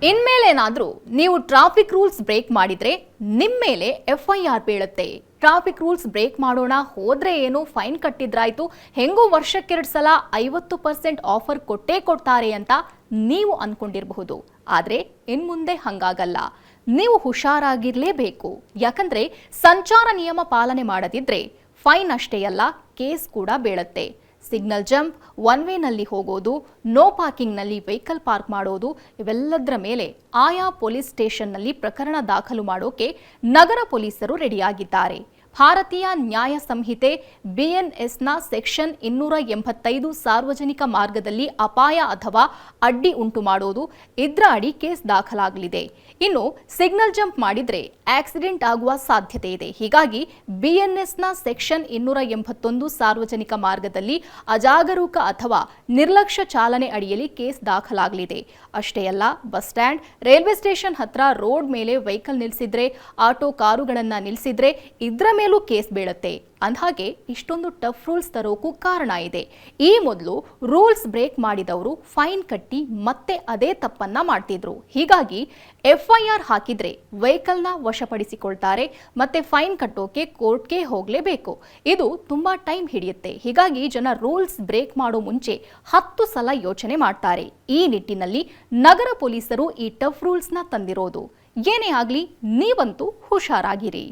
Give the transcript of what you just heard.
ಇನ್ಮೇಲೇನಾದ್ರೂ ನೀವು traffic rules break ಮಾಡಿದ್ರೆ ನಿಮ್ಮ ಮೇಲೆ FIR ಬೀಳುತ್ತೆ. ಟ್ರಾಫಿಕ್ ರೂಲ್ಸ್ ಬ್ರೇಕ್ ಮಾಡೋಣ ಹೋದ್ರೆ ಏನು ಫೈನ್ ಕಟ್ಟಿದ್ರಾಯ್ತು, ಹೆಂಗೋ ವರ್ಷಕ್ಕೆರಡು ಸಲ 50% ಆಫರ್ ಕೊಟ್ಟೇ ಕೊಡ್ತಾರೆ ಅಂತ ನೀವು ಅನ್ಕೊಂಡಿರಬಹುದು. ಆದ್ರೆ ಇನ್ಮುಂದೆ ಹಂಗಾಗಲ್ಲ. ನೀವು ಹುಷಾರಾಗಿರ್ಲೇಬೇಕು. ಯಾಕಂದ್ರೆ ಸಂಚಾರ ನಿಯಮ ಪಾಲನೆ ಮಾಡದಿದ್ರೆ ಫೈನ್ ಅಷ್ಟೇ ಅಲ್ಲ, ಕೇಸ್ ಕೂಡ ಬೀಳುತ್ತೆ. ಸಿಗ್ನಲ್ ಜಂಪ್, ಒನ್ ವೇನಲ್ಲಿ ಹೋಗೋದು, ನೋ ಪಾರ್ಕಿಂಗ್ನಲ್ಲಿ ವೆಹಿಕಲ್ ಪಾರ್ಕ್ ಮಾಡೋದು, ಇವೆಲ್ಲದರ ಮೇಲೆ ಆಯಾ ಪೊಲೀಸ್ ಸ್ಟೇಷನ್ನಲ್ಲಿ ಪ್ರಕರಣ ದಾಖಲು ಮಾಡೋಕೆ ನಗರ ಪೊಲೀಸರು ರೆಡಿಯಾಗಿದ್ದಾರೆ. ಭಾರತೀಯ ನ್ಯಾಯ ಸಂಹಿತೆ BNSನ ಸೆಕ್ಷನ್ 285 ಸಾರ್ವಜನಿಕ ಮಾರ್ಗದಲ್ಲಿ ಅಪಾಯ ಅಥವಾ ಅಡ್ಡಿ ಉಂಟು ಮಾಡೋದು, ಇದ್ರ ಅಡಿ ಕೇಸ್ ದಾಖಲಾಗಲಿದೆ. ಇನ್ನು ಸಿಗ್ನಲ್ ಜಂಪ್ ಮಾಡಿದ್ರೆ ಆಕ್ಸಿಡೆಂಟ್ ಆಗುವ ಸಾಧ್ಯತೆ ಇದೆ. ಹೀಗಾಗಿ BNSನ ಸೆಕ್ಷನ್ 281 ಸಾರ್ವಜನಿಕ ಮಾರ್ಗದಲ್ಲಿ ಅಜಾಗರೂಕ ಅಥವಾ ನಿರ್ಲಕ್ಷ್ಯ ಚಾಲನೆ ಅಡಿಯಲ್ಲಿ ಕೇಸ್ ದಾಖಲಾಗಲಿದೆ. ಅಷ್ಟೇ ಅಲ್ಲ, ಬಸ್ ಸ್ಟ್ಯಾಂಡ್, ರೈಲ್ವೆ ಸ್ಟೇಷನ್ ಹತ್ರ ರೋಡ್ ಮೇಲೆ ವೆಹಿಕಲ್ ನಿಲ್ಲಿಸಿದ್ರೆ, ಆಟೋ ಕಾರುಗಳನ್ನ ನಿಲ್ಲಿಸಿದ್ರೆ ಇದ್ರ ಮೇಲೂ ಕೇಸ್ ಬೀಳುತ್ತೆ. ಅಂದಹಾಗೆ ಇಷ್ಟೊಂದು ಟಫ್ ರೂಲ್ಸ್ ತರೋಕು ಕಾರಣ ಇದೆ. ಈ ಮೊದಲು ರೂಲ್ಸ್ ಬ್ರೇಕ್ ಮಾಡಿದವರು ಫೈನ್ ಕಟ್ಟಿ ಮತ್ತೆ ಅದೇ ತಪ್ಪನ್ನ ಮಾಡ್ತಿದ್ರು. ಹೀಗಾಗಿ FIR ಹಾಕಿದ್ರೆ ವೆಹಿಕಲ್ನ ವಶಪಡಿಸಿಕೊಳ್ತಾರೆ, ಮತ್ತೆ ಫೈನ್ ಕಟ್ಟೋಕೆ ಕೋರ್ಟ್ಗೆ ಹೋಗಲೇಬೇಕು. ಇದು ತುಂಬಾ ಟೈಮ್ ಹಿಡಿಯುತ್ತೆ. ಹೀಗಾಗಿ ಜನ ರೂಲ್ಸ್ ಬ್ರೇಕ್ ಮಾಡೋ ಮುಂಚೆ 10 ಸಲ ಯೋಚನೆ ಮಾಡ್ತಾರೆ. ಈ ನಿಟ್ಟಿನಲ್ಲಿ ನಗರ ಪೊಲೀಸರು ಈ ಟಫ್ ರೂಲ್ಸ್ನ ತಂದಿರೋದು. ಏನೇ ಆಗ್ಲಿ, ನೀವಂತೂ ಹುಷಾರಾಗಿರಿ.